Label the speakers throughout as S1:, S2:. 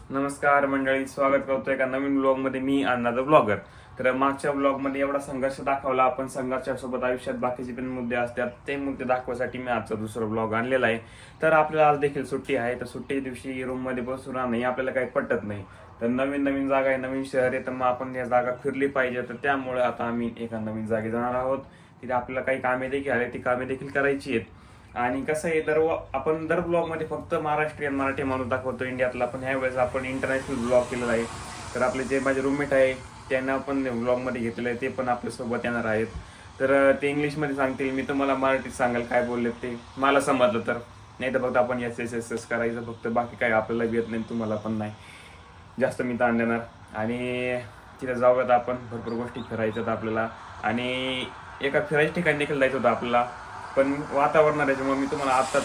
S1: नमस्कार मंडळी, स्वागत करतोय एका नवीन ब्लॉगमध्ये. मी अण्णाचा ब्लॉगर. तर मागच्या ब्लॉगमध्ये एवढा संघर्ष दाखवला आपण. संघर्षासोबत आयुष्यात बाकीचे पण मुद्दे असतात, ते मुद्दे दाखवण्यासाठी मी आजचा दुसरा ब्लॉग आणलेला आहे. तर आपल्याला आज देखील सुट्टी आहे. तर सुट्टी दिवशी रूममध्ये बसून राहणं आपल्याला काही पटत नाही. तर नवीन नवीन जागा आहे, नवीन शहर आहे, तर मग आपण या जागा फिरली पाहिजे. तर त्यामुळे आता आम्ही एका नवीन जागी जाणार आहोत. तिथे आपल्याला काही कामे देखील आहेत, ती कामे देखील करायची आहेत. आणि कसं आहे, आपण दर ब्लॉगमध्ये फक्त महाराष्ट्रीयन मराठी माणूस दाखवतो इंडियातला, पण ह्यावेळेस आपण इंटरनॅशनल ब्लॉग केलेला आहे. तर आपले जे माझे रूममेट आहे त्यांना पण ब्लॉगमध्ये घेतलेलं आहे, ते पण आपल्यासोबत येणार आहेत. तर ते इंग्लिशमध्ये सांगतील, मी तुम्हाला मराठीत सांगाल काय बोलले ते मला समजलं तर. नाही तर फक्त आपण एस एस एस एस करायचं फक्त, बाकी काय आपल्याला येत नाही, तुम्हाला पण नाही. जास्त मी ताण देणार. आणि तिथे जाऊयात आपण, भरपूर गोष्टी फिरायच्यात आपल्याला. आणि एका फिरायच्या ठिकाणी देखील जायचं होतं आपल्याला, पण वातावरण त्याच्यामुळे मी तुम्हाला आत्ताच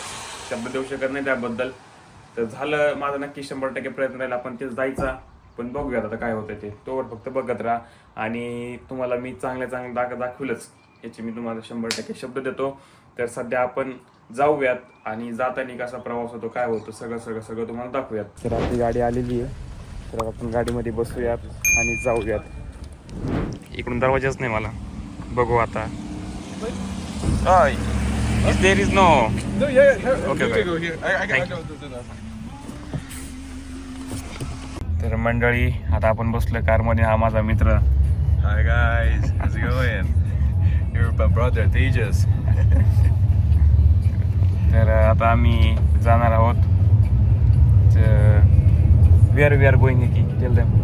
S1: शब्द देऊ शकत नाही त्याबद्दल. तर झालं माझा नक्की 100% प्रयत्न राहील आपण ते जायचा, पण बघूयात आता काय होतं ते. तोवर फक्त बघत राहा. आणि तुम्हाला मी चांगल्या दाखवलंच याची मी तुम्हाला 100% शब्द देतो. तर सध्या आपण जाऊयात आणि जाताना कसा प्रवास होतो, काय होतं, सगळं सगळं सगळं तुम्हाला दाखवूयात. तर आपली गाडी आलेली आहे, तर आपण गाडीमध्ये बसूयात आणि जाऊयात. इकडून दरवाजाच नाही मला, बघू आता. There is no.
S2: No, yeah.
S1: Okay,
S2: you
S1: okay.
S2: can go here. I
S1: Thank
S2: got to do that.
S1: तर मंडळी, आता आपण बसलोय कारमध्ये. हा माझा मित्र.
S2: Hi guys, how's it going? You're my brother, Tejas.
S1: तर आता आम्ही जाणार आहोत. Where we are going, Nikki? Tell them.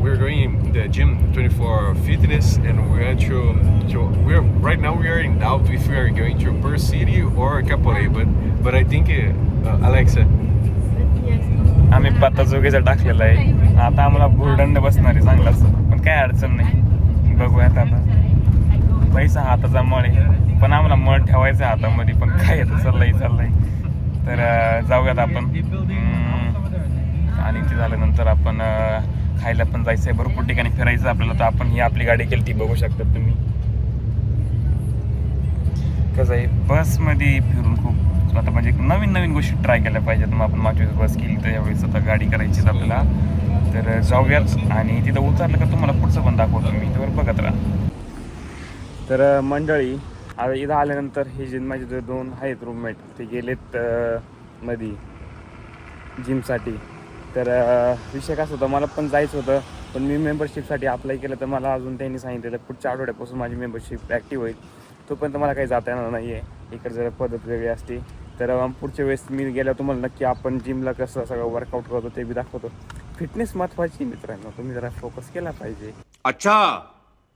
S2: We're going to the gym 24 fitness, and we're going we're right now we are in doubt if we are going to Perth City or Kapolei, but I think Alexa.
S1: आम्ही पत्ता चुकीचा टाकलेला आहे. आता आम्हाला भुर्दंड बसणार आहे चांगलाच, पण काय अडचण नाही. बघूयात आता. पैसा हाताचा मळ आहे, पण आम्हाला मळ ठेवायचा हातामध्ये, पण काय येतं चाललंय. तर जाऊयात आपण. आणि ते झाल्यानंतर आपण खायला पण जायचं आहे, भरपूर ठिकाणी फिरायचं आपल्याला. तर आपण ही आपली गाडी केली, ती बघू शकता तुम्ही. कसं आहे, बसमध्ये फिरून खूप आता म्हणजे नवीन गोष्टी ट्राय केल्या पाहिजेत. मग आपण मागच्या वेळेस बस केली, तर यावेळेस आता गाडी करायची आपल्याला. तर जाऊयात आणि तिथं उतरलं का तुम्हाला पुढचं पण दाखवतो मी, त्यावर बघत राहा. तर मंडळी, आता इथं आल्यानंतर हे जे माझे जे 2 आहेत रूममेट, ते गेलेत मध्ये जिमसाठी. तर विषय कसा होता, मला पण जायचं होतं, पण मी मेंबरशिपसाठी अप्लाय केलं. तर मला अजून त्यांनी सांगितलेलं पुढच्या आठवड्यापासून माझी मेंबरशिप ॲक्टिव्ह होईल. तोपर्यंत मला काही जाता येणार नाही आहे, इकडे जरा पद्धत वेगळी असते. तर पुढच्या वेळेस मी गेल्यावर तुम्हाला नक्की आपण जिमला कसं सगळं वर्कआउट करतो ते बी दाखवतो. फिटनेस महत्त्वाची मित्रांनो, तुम्ही जरा फोकस केला पाहिजे.
S3: अच्छा,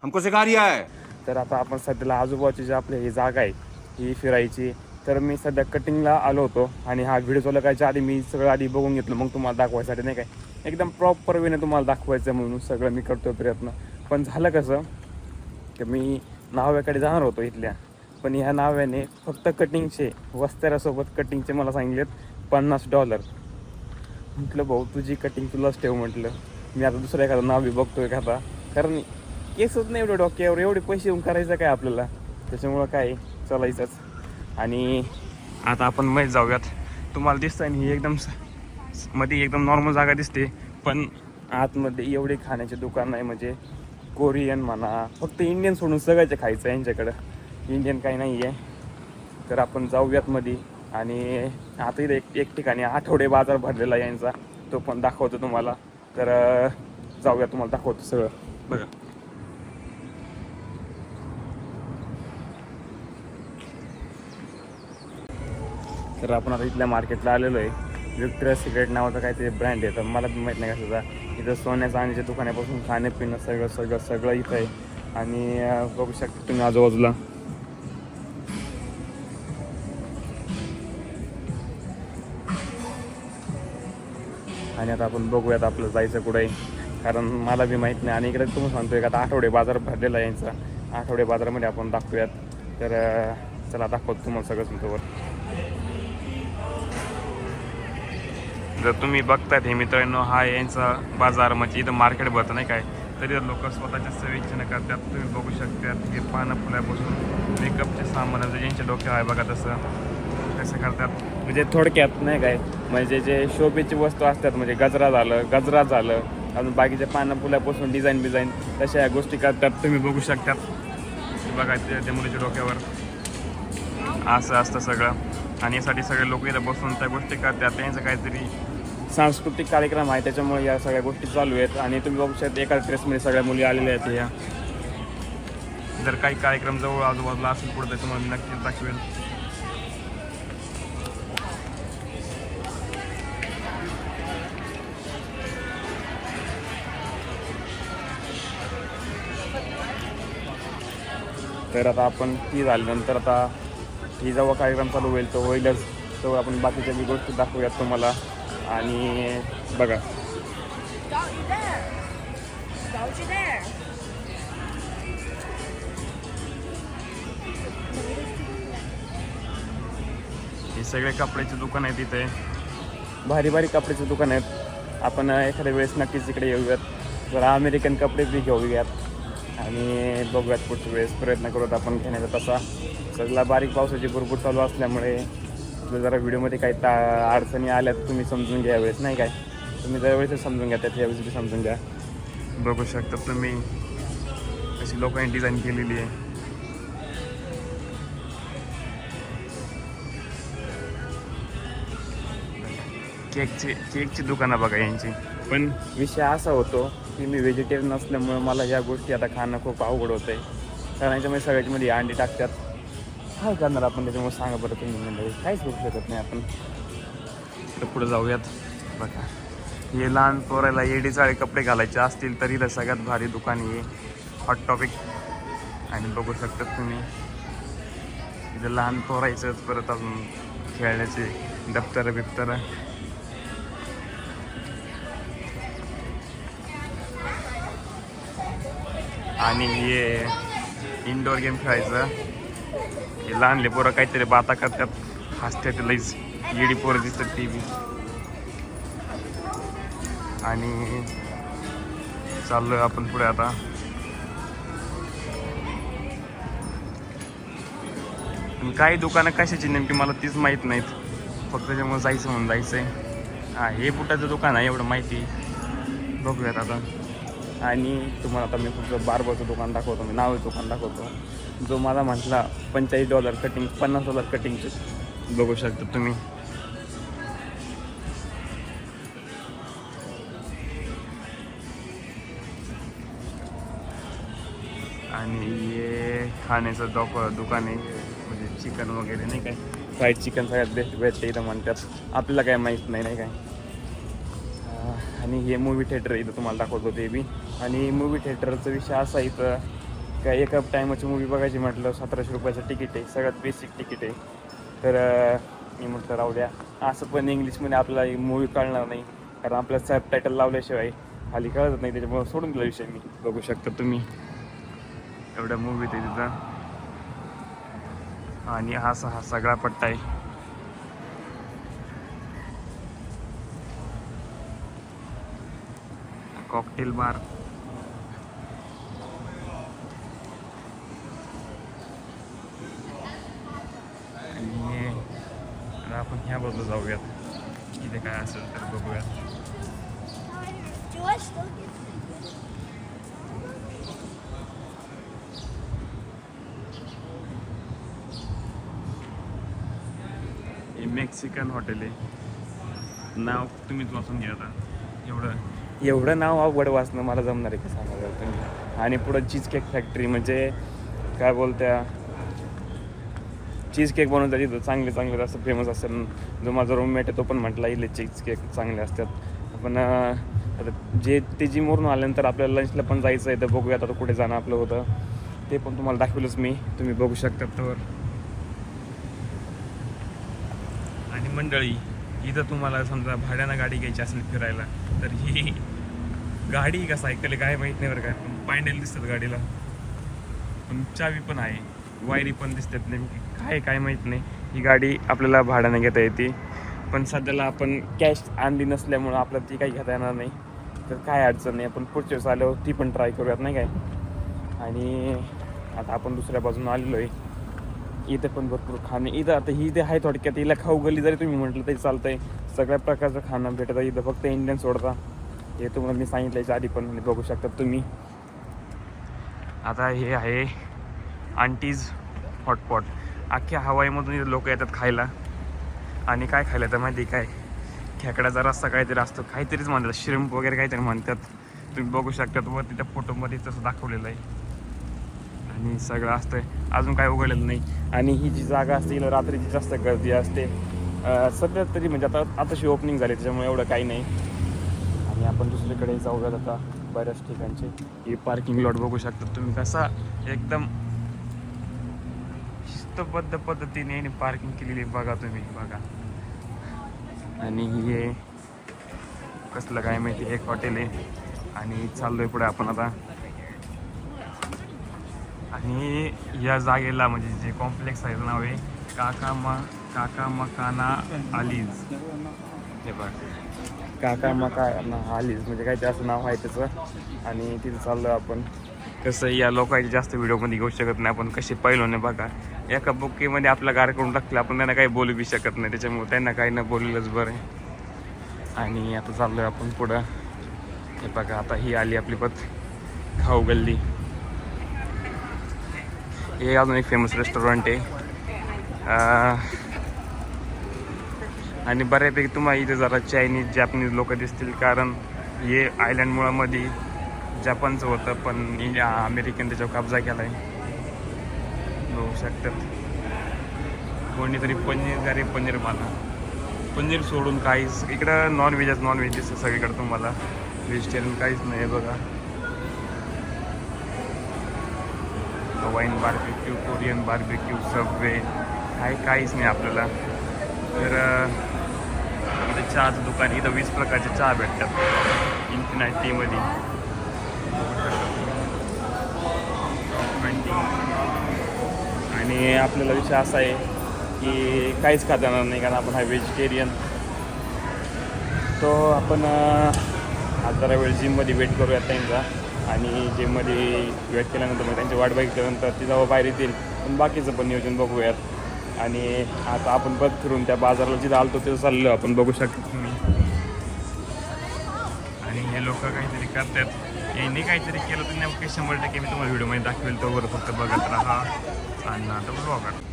S3: हमको सिखा रिया है.
S1: तर आता आपण सध्याला आजूबाजूची जी आपली ही जागा आहे ही फिरायची. तर मी सध्या कटिंगला आलो होतो, आणि हा व्हिडिओ लगायच्या आधी मी सगळं आधी बघून घेतलं, मग तुम्हाला दाखवायसाठी नाही काय, एकदम प्रॉपर वेने तुम्हाला दाखवायचं म्हणून सगळं मी करतो प्रयत्न. पण झालं कसं की मी नाव्याकडे जाणार होतो इथल्या, पण ह्या नाव्याने फक्त कटिंगचे वस्त्यारासोबत कटिंगचे मला सांगितलेत $50. म्हटलं भाऊ, तुझी कटिंग तुलाच ठेव म्हटलं. मी आता दुसरं एखादं नाव बी बघतोय एखादा, कारण केसच नाही एवढे डोक्यावर, एवढे पैसे येऊन करायचं काय आपल्याला. त्याच्यामुळं काय चालायचंच. आणि आता आपण मध्ये जाऊयात. तुम्हाला दिसतंय ही एकदम मध्ये एकदम नॉर्मल जागा दिसते, पण आतमध्ये एवढे खाण्याचे दुकान आहे, म्हणजे कोरियन म्हणा, फक्त इंडियन सोडून सगळ्याचे खायचं यांच्याकडं, इंडियन काही नाही आहे. तर आपण जाऊयात मध्ये. आणि आता इथे एक ठिकाणी आठवडे बाजार भरलेला आहे यांचा, तो पण दाखवतो तुम्हाला. तर जाऊयात, तुम्हाला दाखवतो सगळं, बघा. तर आपण आता इथल्या मार्केटला आलेलो आहे. व्हिक्टोरिया सिक्रेट नावाचा काहीतरी ब्रँड आहे, तर मला पण माहीत नाही कशाचा. इथं सोन्या चांदीच्या दुकानापासून खाणेपिणं सगळं इथं आहे. आणि बघू शकता तुम्ही आजूबाजूला. आणि आता आपण बघूयात आपलं जायचं कुठं आहे, कारण मला बी माहीत नाही. आणि इकडे तुम्ही सांगतोय का आता आठवडे बाजार भरलेला आहे यांचा, आठवडे बाजारामध्ये आपण दाखवूयात. तर चला दाखवतो तुम्हाला सगळं तुमच्यावर. जर तुम्ही बघताय हे मित्रांनो, हा यांचा बाजार, म्हणजे इथं मार्केट भरतं नाही काय, तरी लोक स्वतःच्या सेवेक्षण करतात. तुम्ही बघू शकता हे पानं फुलापासून मेकअपचे सामान ज्यांच्या डोक्यावर आहे बघा तसं. कसं करतात म्हणजे थोडक्यात नाही काय, म्हणजे जे शोभेची वस्तू असतात म्हणजे गजरा झालं अजून बाकीचे पानं फुलापासून डिझाईन तशा या गोष्टी करतात. तुम्ही बघू शकतात बघा त्या मुलीच्या डोक्यावर असं असतं सगळं. आणि यासाठी सगळे लोक इथं बसून त्या गोष्टी करतात. त्यांचं काहीतरी सांस्कृतिक कार्यक्रम आहे त्याच्यामुळे या सगळ्या गोष्टी चालू आहेत. आणि तुम्ही बघू शकता एका ड्रेसमध्ये सगळ्या मुली आलेल्या आहेत. या जर काही कार्यक्रम जवळ आजूबाजूला असेल पुढे तर तुम्हाला नक्कीच दाखवेल. तर आता आपण ती झाल्यानंतर आता ही जेव्हा कार्यक्रम चालू होईल तो होईलच, तेव्हा आपण बाकीच्या बी गोष्टी दाखवूयात तुम्हाला. आणि बघा हे सगळे कपड्याचे दुकान आहेत इथे, भारी कपड्याचे दुकान आहेत. आपण एखाद्या वेळेस नक्कीच इकडे येऊयात, जरा अमेरिकन कपडे बी घेऊयात आणि बघूयात पुढच्या वेळेस प्रयत्न करूयात आपण घेण्याचा. तसा सगळा बारीक पावसाची भरपूर चालू असल्यामुळे जरा व्हिडिओमध्ये काही अडचणी आल्या तर तुम्ही समजून घ्या यावेळेस, नाही काय, तुम्ही दरवेळेस समजून घ्या त्यात यावेळेस बी समजून घ्या. बघू शकता तुम्ही अशी लोकांनी डिझाईन केलेली आहे. केकची दुकानं बघा यांची. पण विषय असा होतो की मी व्हेजिटेरियन असल्यामुळे मला या गोष्टी आता खाणं खूप अवघड होतं आहे, कारण याच्यामध्ये सगळ्याच्यामध्ये अंडी टाकतात. काय करणार आपण त्याच्यामुळे सांगा बरं तुम्ही, म्हणजे काहीच करू शकत नाही आपण. तर पुढे जाऊयात. बघा हे लहान पोरायला एडी चाळे कपडे घालायचे असतील तर इथं सगळ्यात भारी दुकान आहे हॉट टॉपिक. आणि बघू शकतात तुम्ही इथं लहान पोरायचंच, परत अजून खेळण्याचे दप्तर. आणि हे इंडोर गेम खेळायचं. हे लहानले पोरं काहीतरी बाता करतात, हसतात, लईच येडी पोरं दिसतात टी व्ही. आणि चाललोय आपण पुढे आता. काही दुकानं कशाची नेमकी मला तीच माहीत नाहीत, फक्त त्याच्यामुळे जायचं म्हणून जायचं आहे. हां हे बुटाचं दुकान आहे एवढं माहिती. बघूयात आता. आणि तुम्हाला आता मी पुढचं बार्बरचं दुकान दाखवतो, मी नाव दुकान दाखवतो, जो मला म्हटला $45 कटिंग, $50 कटिंगचे. बघू शकता तुम्ही. आणि हे खाण्याचं दुकान आहे, म्हणजे चिकन वगैरे नाही काय, फ्राईड चिकन सगळ्यात बेस्ट भेटते इथं म्हणतात. आपल्याला काय माहीत नाही काय. आणि हे मूवी थिएटर इथं तुम्हाला दाखवतो ते बी. आणि मूवी थिएटरचा विषय असा इथं काय एका टायमाची मूवी बघायची म्हटलं $1700 तिकीट आहे, सगळ्यात बेसिक तिकीट आहे. तर मी म्हटलं राहू द्या. असं पण इंग्लिशमध्ये आपल्याला मूवी कळणार नाही, कारण आपल्याला सबटायटल लावल्याशिवाय खाली कळत नाही, त्याच्यामुळे सोडून दिला विषय मी. बघू शकता तुम्ही एवढ्या मूवीत आहे तिथं. आणि हा सगळा पट्टा आहे. Cocktail bar. आणि आपण ह्या बाजूला जाऊयात, इथे काय असेल तर बघूयात. हे मेक्सिकन हॉटेल आहे. नाव तुम्हीच वाचून घ्या आता. एवढं नाव अवघड वाचणं मला जमणार आहे का सांगा तुम्ही. आणि पुढं चीज केक फॅक्टरी, म्हणजे काय बोलत्या चीज केक बनवतात तिथं चांगले असं फेमस असेल. जो माझा रूममेट आहे तो पण म्हटला इथले चीज केक चांगले असतात. पण आता ते जिमवरून आल्यानंतर आपल्याला लंचला पण जायचं आहे, तर बघूया आता कुठे जाणं आपलं होतं ते पण तुम्हाला दाखवेलच मी, तुम्ही बघू शकता. तर आणि मंडळी इथं तुम्हाला समजा भाड्यानं गाडी घ्यायची असेल फिरायला, तर ही गाडी का सायकल आहे काय माहीत नाही बरं काय, पण पायंडेल दिसतात गाडीला, पण चावी पण आहे, वायरी पण दिसतात. नेमकी काय माहीत नाही. ही गाडी आपल्याला भाड्यानं घेता येते, पण सध्याला आपण कॅश आणली नसल्यामुळं आपल्याला ती काही घेता येणार नाही. तर काय अडचण नाही, आपण पुढच्या वेळेस आल्यावर ती पण ट्राय करूयात नाही काय. आणि आता आपण दुसऱ्या बाजून आलेलो आहे, इथे पण भरपूर खाणे इथं आता ही इथे आहे थोडक्यात हिला खाऊ गल्ली जरी तुम्ही म्हटलं तरी चालतंय. सगळ्या प्रकारचं खाणं भेटतं इथं, फक्त इंडियन सोडता. हे तुम्हाला मी सांगितलं याच्या आधी पण बघू शकता तुम्ही. आता हे आहे आंटीज हॉटपॉट. अख्ख्या हवाईमधून इथं लोक येतात खायला. आणि काय खायला तर माहिती काय, खेकड्याचा रस्सा काहीतरी असतो, काहीतरीच म्हणतात, श्रिम्प वगैरे काहीतरी म्हणतात. तुम्ही बघू शकतात वरती त्या फोटोमध्ये तसं दाखवलेलं आहे. आणि सगळं असतंय, अजून काय उघडलेलं नाही. आणि ही जी जागा असते हिला रात्रीची जास्त गर्दी असते. सध्या तरी म्हणजे आताशी ओपनिंग झाली त्याच्यामुळे एवढं काही नाही. आणि आपण दुसरीकडे जाऊयात आता बऱ्याच ठिकाणचे. ही पार्किंग लॉट बघू शकता तुम्ही, कसा एकदम शिस्तबद्ध पद्धतीने पार्किंग केलेली बघा तुम्ही बघा. आणि हे कसलं काय माहिती एक हॉटेल आहे. आणि चाललोय पुढे आपण आता. आणि या जागेला म्हणजे जे कॉम्प्लेक्स आहे नाव आहे काका मकाना आलीज. हे बघ काका मकाना आलीज म्हणजे काय ते असं नाव आहे त्याचं. आणि तिथं चाललो आपण. कसं या लोकांचे जास्त व्हिडिओमध्ये घेऊ शकत नाही आपण, कसे पहिलोने बघा एका बुकेमध्ये आपला गार करून टाकलं आपण, त्यांना काही बोलू बी शकत नाही. त्याच्यामुळे त्यांना काही न बोललेलंच बरं आहे. आणि आता चाललो आहे आपण पुढं. हे बघा आता ही आली आपली खाऊ गल्ली. हे अजून एक फेमस रेस्टॉरंट आहे. आणि बऱ्यापैकी तुम्हाला इथे जरा चायनीज जॅपनीज लोक दिसतील, कारण हे आयलंड मुळामध्ये जपानचं होतं पण अमेरिकन त्याच्यावर कब्जा केला आहे. बघू शकतात कोणीतरी पनीर मला पनीर सोडून काहीच इकडं नॉनव्हेज दिसतं सगळीकडं तुम्हाला. व्हेजिटेरियन काहीच नाही आहे बघा. Hawaiian barbecue, Korean barbecue, Subway काहीच नाही आपल्याला. तर इथं चहाचं दुकान, इथं 20 प्रकारचे चहा भेटतात इन्फिनिटीमध्ये. आणि आपल्याला विषय असा आहे की काहीच खाता येणार नाही, कारण आपण हा व्हेजिटेरियन. तो आपण आज जरा वेळ जिममध्ये वेट करूयात त्यांचा. आणि जिममध्ये वेट केल्यानंतर मग त्यांची वाट बघितल्यानंतर ती जेव्हा बाहेर येतील पण बाकीचं पण नियोजन बघूयात. आणि आता आपण परत फिरून त्या बाजाराला जिथं आलतो तिथं चाललो आपण, बघू शकता तुम्ही. आणि हे लोक काहीतरी करतात, यांनी काहीतरी केलं तर नेमकं 100% मी तुम्हाला व्हिडिओमध्ये दाखवेल. तो बरं फक्त बघत राहा. आणि आता ब्लॉगर.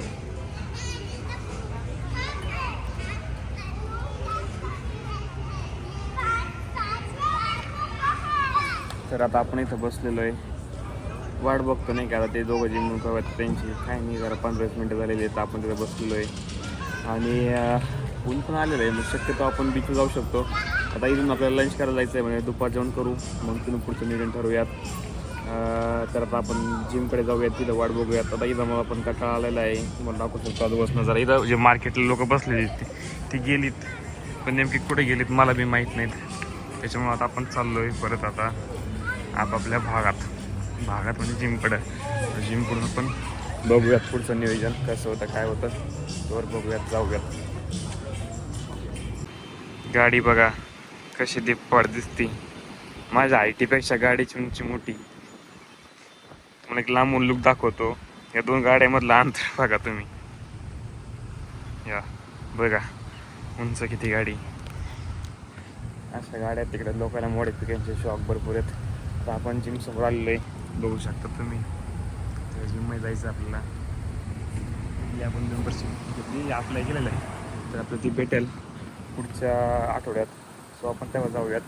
S1: तर आता आपण इथं बसलेलो आहे, वाट बघतो नाही का. आता ते दोघं जिम करत त्यांची काय नाही, जरा 15-20 मिनटं झालेली आहेत. आपण तिथं बसलेलो आहे. आणि ऊन पण आलेलं आहे, मग शक्यतो आपण बीचवर जाऊ शकतो. आता इथून आपल्याला लंच करायला जायचं आहे, म्हणजे दुपार जेवण करू, मग तिथून पुढचं नियोजन ठरवूयात. तर आता आपण जिमकडे जाऊयात, तिथं वाट बघूयात. आता इथं मग आपण कंटाळा आलेला आहे, तुम्हाला दाखवू शकतो. आज बसणं जरा इथं जे मार्केटला लोक बसलेली ती गेलीत, पण नेमकी कुठे गेलीत मला बी माहीत नाहीत. त्याच्यामुळे आता आपण चाललो आहे परत आता आपापल्या भागात म्हणजे जिमकडं. जिमकडून पण बघूयात पुढचं नियोजन कसं होतं काय होतं, तर बघूयात जाऊयात. गाडी बघा कशी दिप्पड दिसती, माझ्या हायटीपेक्षा गाडीची उंची मोठी. तुम्हाला एक लांबून लुक दाखवतो. या 2 गाड्यामधलं अंतर बघा तुम्ही. या बघा उंच किती गाडी. अशा गाड्या तिकडे लोकांना मॉडिफिकेशनचे शॉक भरपूर आहेत. आता आपण जिमसमोर आलेलो आहे, बघू शकता तुम्ही. तर जिममध्ये जायचं आपल्याला. आपण मेंबरशिप घेतली, अप्लाय केलेलं आहे, तर आपलं ती भेटेल पुढच्या आठवड्यात. सो आपण तेव्हा जाऊयात.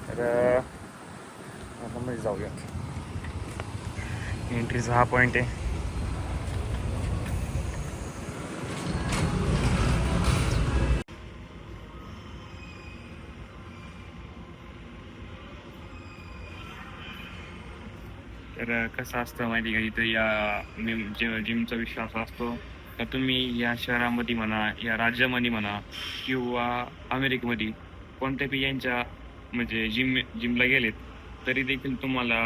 S1: तर आपण मध्ये जाऊयात. एंट्रीचा हा पॉईंट आहे. तर कसं असतं माहिती का, इथं या जिमचा विषय असा असतो का तुम्ही या शहरामध्ये म्हणा, या राज्यामध्ये म्हणा, किंवा अमेरिकेमध्ये कोणत्याही यांच्या म्हणजे जिमला गेलेत तरी देखील तुम्हाला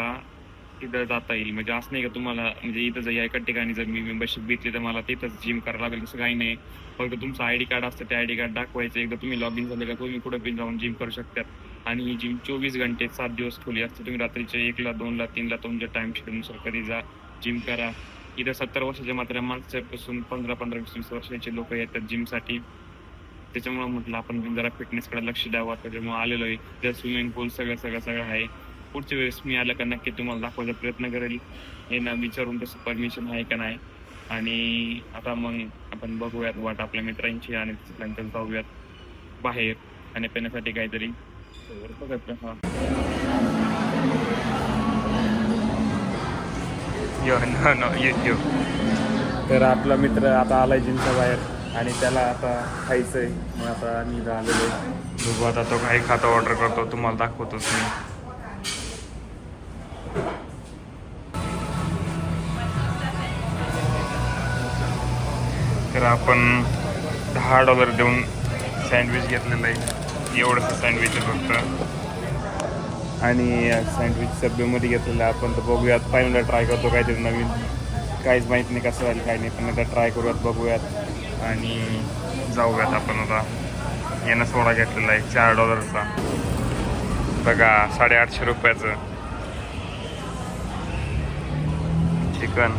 S1: तिथं जाता येईल. म्हणजे असं नाही का तुम्हाला म्हणजे इथं जर या एका ठिकाणी जर मी मेंबरशिप घेतली तर मला तिथंच जिम करावं लागेल, तसं काही नाही. फक्त तुमचं ID कार्ड असतं, ते ID कार्ड दाखवायचं. एकदा तुम्ही लॉग इन झाले का तुम्ही कुठं बिन जाऊन जिम करू शकतात. आणि ही जिम 24 घंटे 7 दिवस खुली असते. तुम्ही रात्रीच्या 1ला 2ला 3ला तुमच्या टाईम शेड्यूलनुसार कधी जा, जिम करा. इथं 70 वर्षाच्या मात्र मागच्यापासून 15-20 वर्षाचे लोक येतात जिमसाठी. त्याच्यामुळे म्हटलं आपण जरा फिटनेसकडे लक्ष द्यावं, त्याच्यामुळे आलेलो आहे. त्या स्विमिंग पूल सगळं आहे. पुढच्या वेळेस मी आलं का नक्की तुम्हाला दाखवायचा प्रयत्न करेल. हे ना विचारून तसं परमिशन आहे का नाही. आणि आता मग आपण बघूयात वाट आपल्या मित्रांची आणि नंतर जाऊयात बाहेर खाण्यापिण्यासाठी काहीतरी. बघत हा तर आपला मित्र आता आलाय जिमच्या बाहेर आणि त्याला आता खायचंय. मग आता आम्ही आलेलो आहे. बघू आता तो काही खातो ऑर्डर करतो, तुम्हाला दाखवतोच मी. तर आपण $10 देऊन सँडविच घेतलेलं आहे. एवढंसं सँडविच आहे फक्त. आणि सँडविच सबवेमध्ये घेतलेलं आहे आपण. तर बघूयात, पहिल्यांदा ट्राय करतो काहीतरी नवीन. काहीच माहीत नाही कसं झालं काही नाही, पण आता ट्राय करूयात, बघूयात आणि जाऊयात आपण. आता यानं सोडा घेतलेला आहे $4चा. बघा, ₹850 चिकन.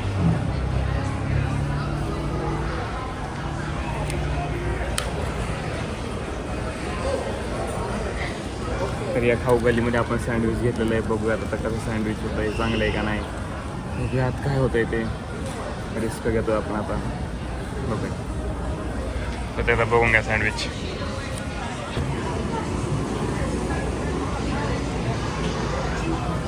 S1: तर या खाऊ गलीमध्ये आपण सँडविच घेतलेलं आहे. बघूयात आता कसं सँडविच होतं आहे, चांगलं आहे का नाही. बघूयात काय होतं आहे ते. रिस्क घेतो आपण आता. बघूया तर त्याला बघून घ्या सँडविच.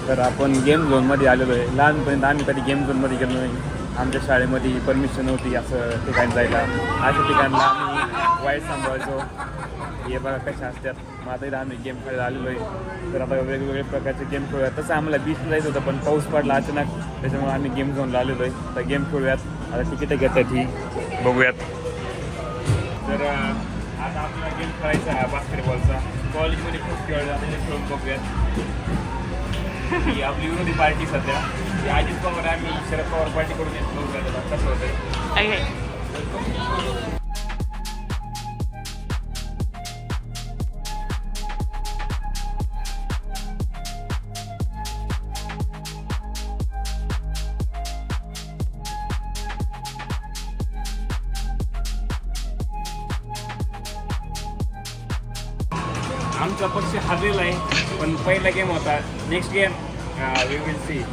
S1: तर आपण गेम झोनमध्ये आलेलो आहे. लहानपर्यंत आम्ही कधी गेम झोनमध्ये गेलो नाही. आमच्या शाळेमध्ये परमिशन नव्हती असं ठिकाणी जायला. अशा ठिकाणला आम्ही वाईट सांभाळायचो. हे बघा कशा असतात. मग आता इथं आम्ही गेम खेळायला आलेलो आहे. तर आता वेगवेगळे प्रकारचे गेम खेळूयात. तसं आम्हाला बीचला जायचं होतं, पण पाऊस पडला अचानक, त्याच्यामुळे आम्ही गेम झोनला आलेलो आहे. तर गेम खेळूयात. आता तिकीटं घेतात ही, बघूयात. तर आता आपला गेम खेळायचा आहे बास्केटबॉलचा. कॉलेजमध्ये खूप खेळला, त्याच्या खेळून बघूयात. ही आपली विरोधी पार्टी सध्या अजित पवार, आम्ही शरद पवार पार्टी करून येतो. बघूयात कसं होतं. आमचा पक्ष हारलेला आहे, पण पहिला गेम होता. Next game we will see.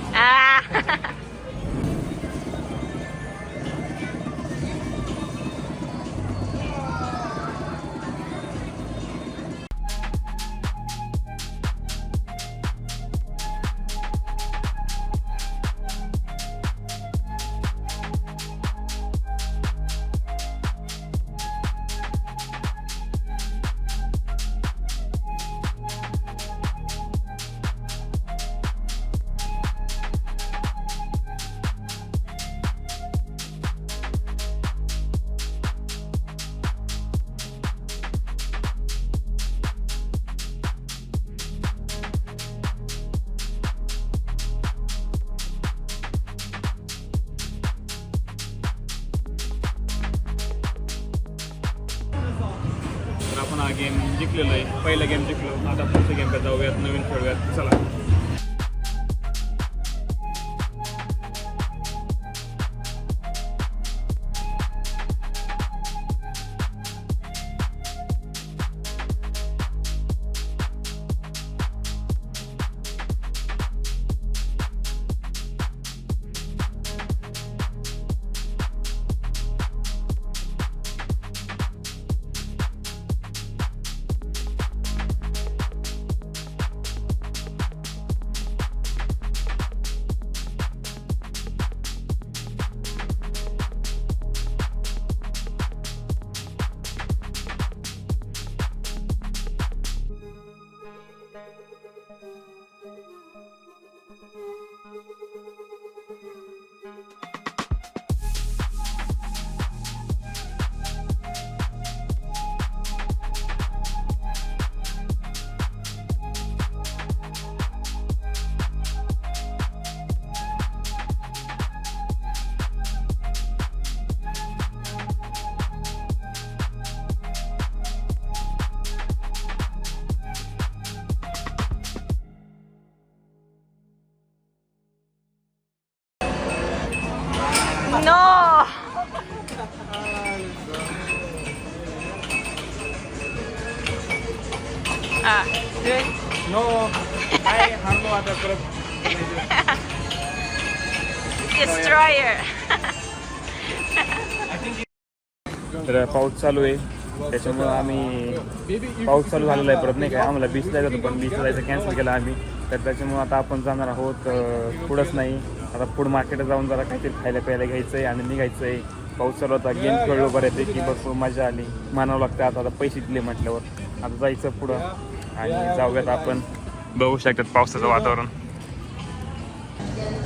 S1: आपण हा गेम जिंकलेला आहे. पहिला गेम जिंकलो. आता पुढच्या गेमला जाऊयात, नवीन खेळूयात. चला.
S4: No. Good.
S1: नो काय हारलो आता परत.
S4: Destroyer.
S1: तर पाऊस चालू आहे त्याच्यामुळं आम्ही पाऊस चालू झालेला आहे परत नाही काय आम्हाला बीचला जायचं पण बीचला जायचं कॅन्सल केलं आम्ही तर त्याच्यामुळं आता आपण जाणार आहोत पुढंच नाही आता फूड मार्केटला जाऊन जरा काहीतरी खायला प्यायला घ्यायचं आहे आणि निघायचं आहे. पाऊस चालू होता गेम खेळलो बऱ्यापैकी भरपूर मजा आली मानावं लागतं आता पैसे दिले म्हटल्यावर आता जायचं पुढं आणि जाऊयात आपण बघू शकतात पावसाचं वातावरण.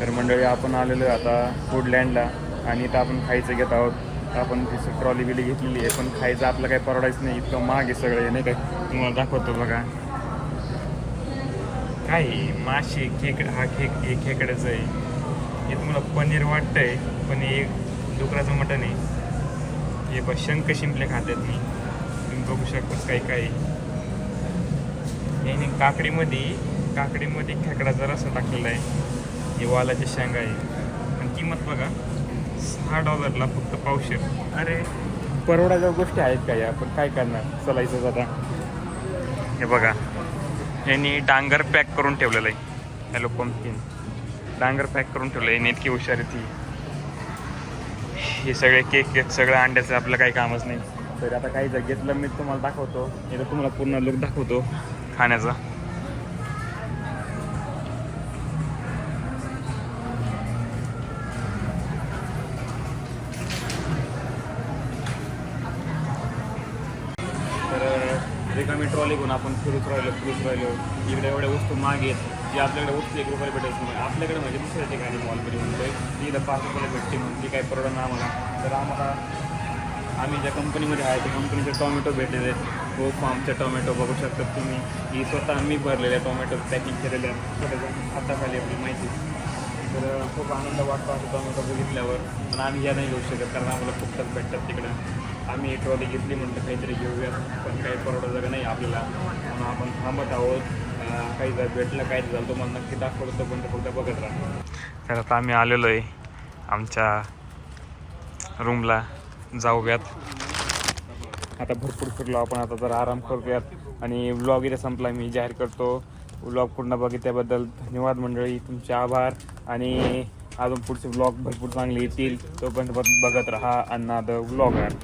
S1: तर मंडळी आपण आलेलो आहे आता फूडलँडला आणि इथं आपण खायचं घेत आहोत. आपण तिची ट्रॉली बिली घेतलेली आहे पण खायचं आपलं काही परवडायचं नाही इतकं महाग आहे सगळं नाही काय तुम्हाला दाखवतो बघा काय मासे खेकडा हा खेकड्याचं आहे हे तुम्हाला पनीर वाटतंय पण हे डुकराचं मटण आहे हे बघ शंख शिंपले खातात मी तुम्ही बघू शकता काही याने काकडीमध्ये खेकडाचा रस्सा टाकलेला आहे हे वालाची शेंगा आहे आणि किंमत बघा $6 फक्त पावशेर. अरे परवडाच्या गोष्टी आहेत का या आपण काय करणार चलायचं आता. हे बघा यांनी डांगर पॅक करून ठेवलेलं आहे हॅलो पंपकिन डांगर पॅक करून ठेवलं आहे इतकी हुशार आहे ती. हे सगळे केक सगळं अंड्याचं आपलं काही कामच नाही. तर आता काही जर घेतलं मी तुम्हाला दाखवतो इथं तुम्हाला पूर्ण लुक दाखवतो खाण्याचा. रिकामी ट्रॉली घेऊन आपण फिरत राहिलो इकडे एवढ्या वस्तू मागे आहेत जी आपल्याकडे वस्तू ₹1 भेटायची नाही आपल्याकडे म्हणजे दुसऱ्या ठिकाणी मॉलमध्ये मुंबई ती इथं ₹5 भेटते म्हणून ती काही परवडणार आम्हाला. तर आम्ही ज्या कंपनीमध्ये आहे त्या कंपनीचे टोमॅटो भेटलेले आहेत हो फार्मचे टोमॅटो बघू शकतात तुम्ही ही स्वतः मी भरलेले टोमॅटो पॅकिंग केलेले आहेत छोट्याच्या हाताखाली आपली माहिती. तर खूप आनंद वाटतो असं टोमॅटो बघितल्यावर पण आम्ही या नाही घेऊ शकत कारण आम्हाला खूपच भेटतात तिकडं. आम्ही एक ट्रॉली घेतली म्हटलं काहीतरी घेऊयात पण काही परवडायचं नाही आपल्याला म्हणून आपण थांबत आहोत. काही जर भेटलं काही झालं तुम्हाला नक्की दाखवतो पण फक्त बघत राहा. तर आता आम्ही आलेलो आहे आमच्या रूमला जाऊयात आता भरपूर फिरलो आपण आता जरा आराम करूयात आणि व्लॉग इथे संपला मी जाहीर करतो. व्लॉग पूर्ण बघितल्याबद्दल धन्यवाद मंडळी तुमचे आभार आणि अजून पुढचे व्लॉग भरपूर चांगले येतील तोपर्यंत बघत राहा अण्णा द व्लॉगर.